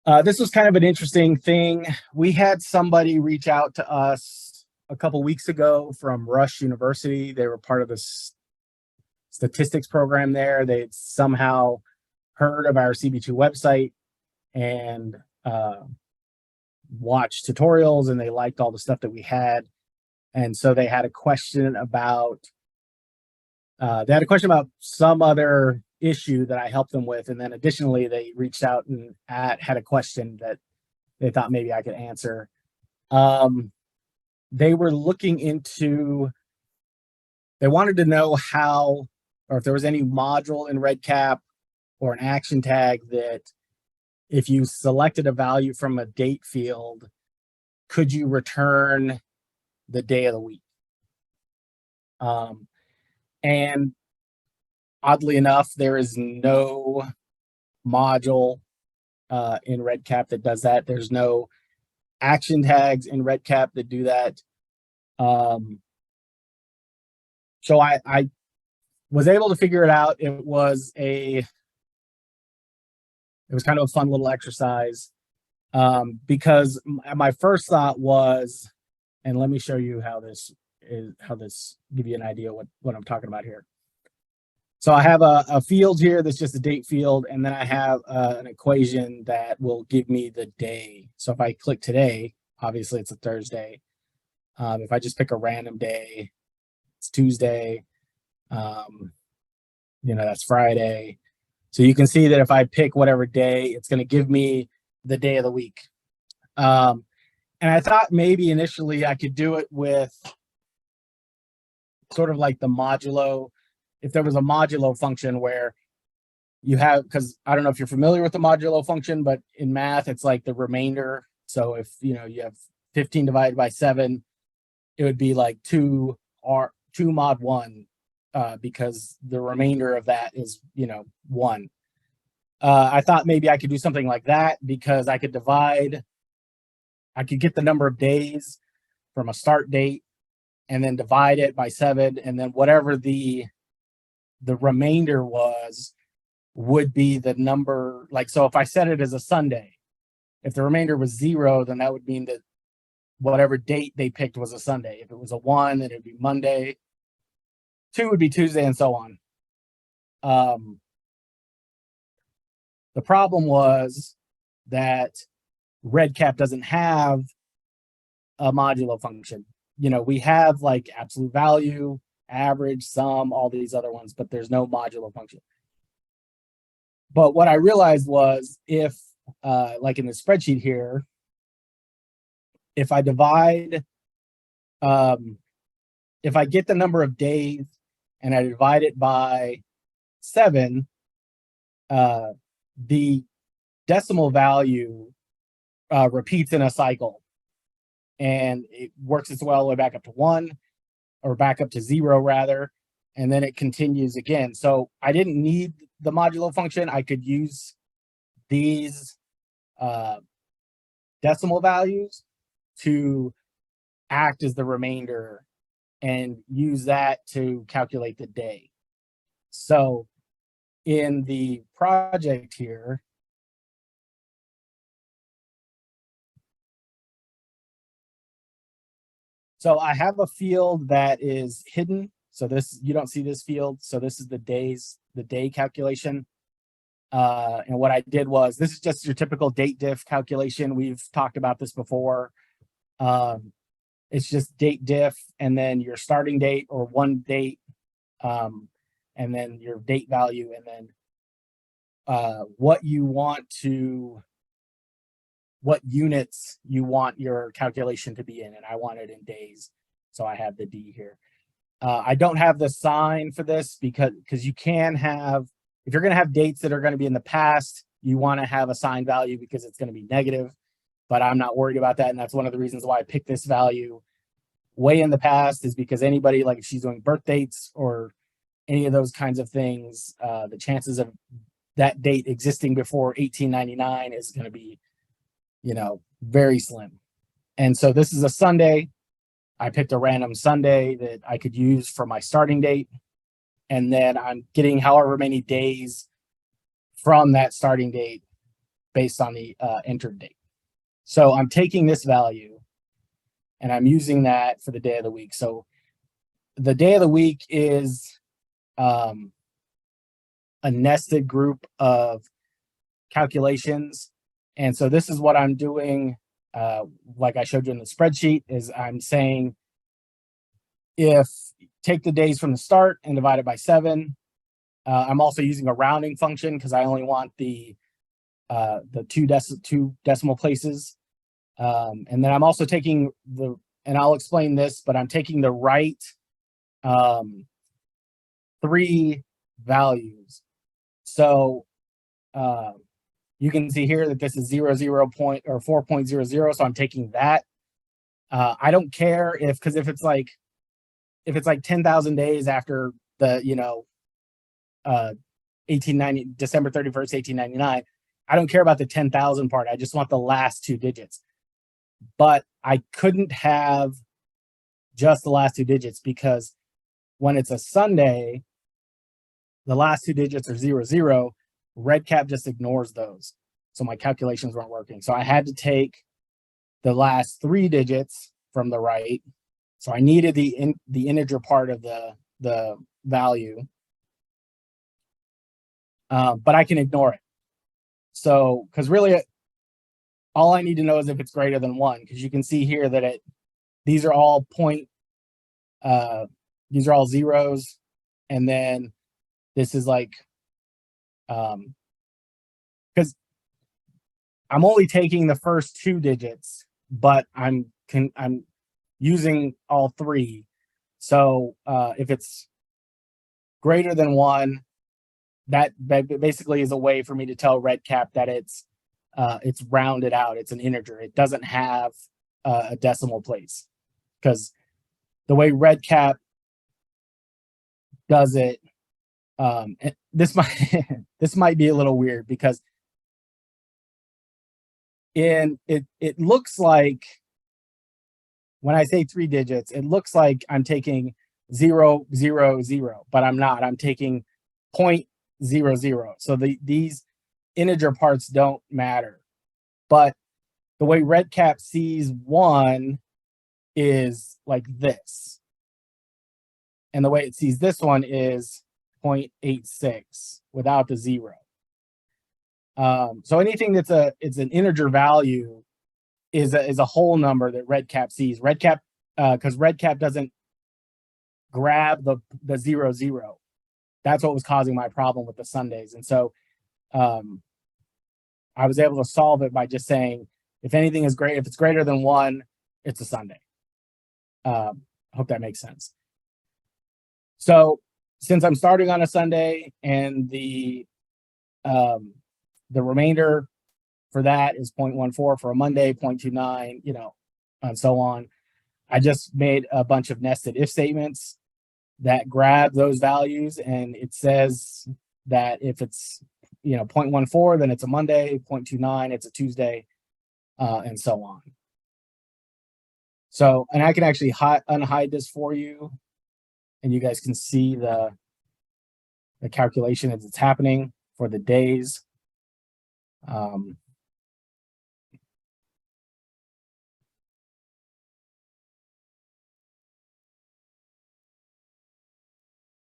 This was kind of an interesting thing. We had somebody reach out to us a couple weeks ago from Rush University. They were part of this statistics program there. They somehow heard of our CB2 website and watched tutorials, and they liked all the stuff that we had. And so they had a question about some other issue that I helped them with, and then additionally they reached out and had a question that they thought maybe I could answer. They were looking into, they wanted to know how, or if there was any module in REDCap or an action tag that if you selected a value from a date field, could you return the day of the week? And oddly enough, there is no module in REDCap that does that. There's no action tags in REDCap that do that. So I was able to figure it out. It was kind of a fun little exercise because my first thought was, and let me show you how this give you an idea what I'm talking about here. So I have a field here that's just a date field, and then I have an equation that will give me the day. So if I click today, obviously it's a Thursday. If I just pick a random day, it's Tuesday. That's Friday. So you can see that if I pick whatever day, it's going to give me the day of the week. And I thought maybe initially I could do it with sort of like the modulo. If there was a modulo function where you have, because I don't know if you're familiar with the modulo function, but in math, it's like the remainder. So if you have 15 divided by 7, it would be like 2 mod 1, because the remainder of that is 1. I thought maybe I could do something like that because I could get the number of days from a start date and then divide it by 7, and then whatever the remainder would be the number. Like, so if I set it as a Sunday, if the remainder was 0, then that would mean that whatever date they picked was a Sunday. If it was a 1, then it'd be Monday. 2 would be Tuesday, and so on. The problem was that REDCap doesn't have a modulo function. We have like absolute value, average, sum, all these other ones, but there's no modulo function. But what I realized was if, like in the spreadsheet here, if I divide, if I get the number of days and I divide it by 7, the decimal value repeats in a cycle, and it works its way all the way back up to 1, or back up to 0 rather, and then it continues again. So I didn't need the modulo function. I could use these decimal values to act as the remainder and use that to calculate the day. So in the project here, so I have a field that is hidden. So this, you don't see this field. So this is the day calculation. And what I did was, this is just your typical date diff calculation. We've talked about this before. It's just date diff, and then your starting date or one date, and then your date value, and then what units you want your calculation to be in. And I want it in days, so I have the D here. I don't have the sign for this because you can have, if you're going to have dates that are going to be in the past, you want to have a sign value because it's going to be negative, but I'm not worried about that. And that's one of the reasons why I picked this value way in the past, is because anybody, like if she's doing birth dates or any of those kinds of things, the chances of that date existing before 1899 is going to be, very slim. And so this is a Sunday. I picked a random Sunday that I could use for my starting date. And then I'm getting however many days from that starting date based on the entered date. So I'm taking this value and I'm using that for the day of the week. So the day of the week is a nested group of calculations. And so this is what I'm doing, like I showed you in the spreadsheet, is I'm saying if take the days from the start and divide it by 7. I'm also using a rounding function because I only want the two decimal places. And then I'm also taking and I'll explain this, but I'm taking the right 3 values. So you can see here that this is 4.00. So I'm taking that. I don't care because if it's like 10,000 days after the, 1890 December 31st, 1899, I don't care about the 10,000 part. I just want the last 2 digits. But I couldn't have just the last 2 digits because when it's a Sunday, the last 2 digits are 00. REDCap just ignores those. So my calculations weren't working. So I had to take the last 3 digits from the right. So I needed the integer part of the value. But I can ignore it. So, because really, all I need to know is if it's greater than 1, because you can see here that these are all these are all zeros, and then this is like, because I'm only taking the first 2 digits, but I'm using all 3. So if it's greater than 1, that basically is a way for me to tell REDCap that it's rounded out. It's an integer. It doesn't have a decimal place, because the way REDCap does it, this might be a little weird because it looks like when I say 3 digits, it looks like I'm taking 0, 0, 0, but I'm not. I'm taking 0.00. So these integer parts don't matter. But the way REDCap sees 1 is like this. And the way it sees this one is 0.86 without the 0. So anything that's it's an integer value is a whole number that REDCap sees. REDCap, because REDCap doesn't grab the 00. That's what was causing my problem with the Sundays. And so I was able to solve it by just saying, if anything is great, if it's greater than 1, it's a Sunday. I hope that makes sense. So since I'm starting on a Sunday and the remainder for that is 0.14 for a Monday, 0.29, and so on, I just made a bunch of nested if statements that grab those values, and it says that if it's 0.14, then it's a Monday, 0.29, it's a Tuesday, and so on. So, and I can actually unhide this for you, and you guys can see the calculation as it's happening for the days.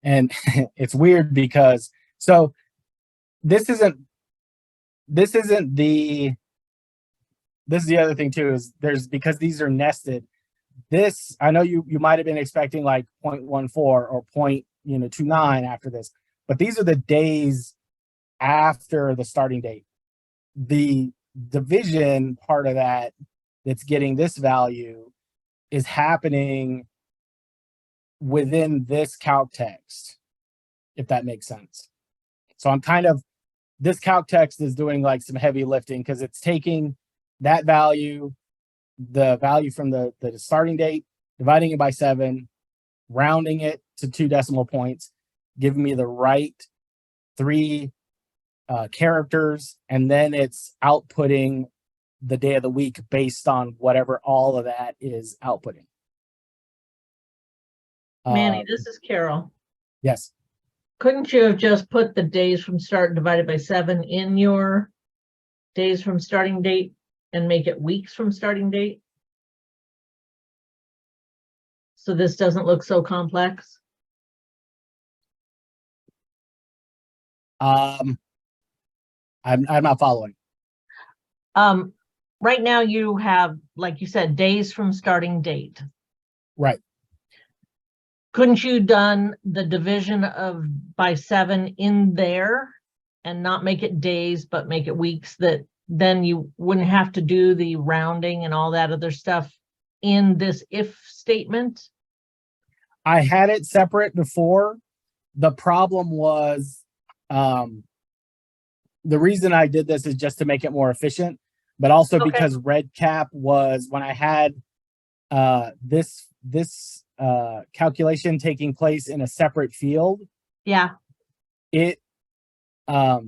And it's weird because this is the other thing too, is because these are nested. This, I know you might have been expecting like 0.14 or 0.29 after this, but these are the days after the starting date. The division part of that's getting this value is happening within this calc text, if that makes sense. So I'm this calc text is doing like some heavy lifting because it's taking that value, the value from the starting date, dividing it by 7, rounding it to 2 decimal points, giving me the right 3 characters, and then it's outputting the day of the week based on whatever all of that is outputting. Manny, this is Carol. Yes. Couldn't you have just put the days from start divided by 7 in your days from starting date and make it weeks from starting date? So this doesn't look so complex? I'm not following. Right now you have, like you said, days from starting date. Right. Couldn't you done the division of by 7 in there and not make it days, but make it weeks, that then you wouldn't have to do the rounding and all that other stuff in this if statement? I had it separate before. The problem was, the reason I did this is just to make it more efficient, but also Okay. because REDCap was when I had this calculation taking place in a separate field. Yeah, It I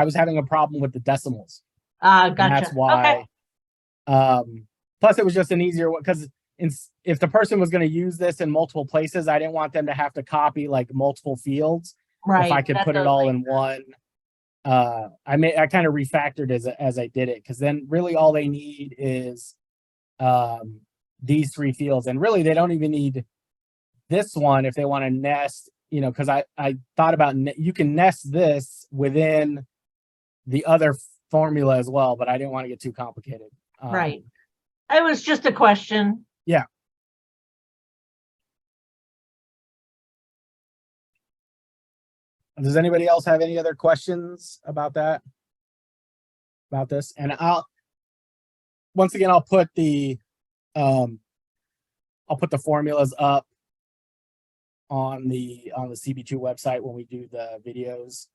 was having a problem with the decimals. gotcha. And that's why. Okay. Plus, it was just an easier one because if the person was going to use this in multiple places, I didn't want them to have to copy like multiple fields. Right. If I could that put it does all make in one. I kind of refactored as I did it, because then really all they need is these 3 fields, and really they don't even need this one if they want to nest, because I thought about you can nest this within the other formula as well, but I didn't want to get too complicated. Right. It was just a question. Yeah. Does anybody else have any other questions about that? About this? And once again, I'll put the formulas up on the CB2 website when we do the videos.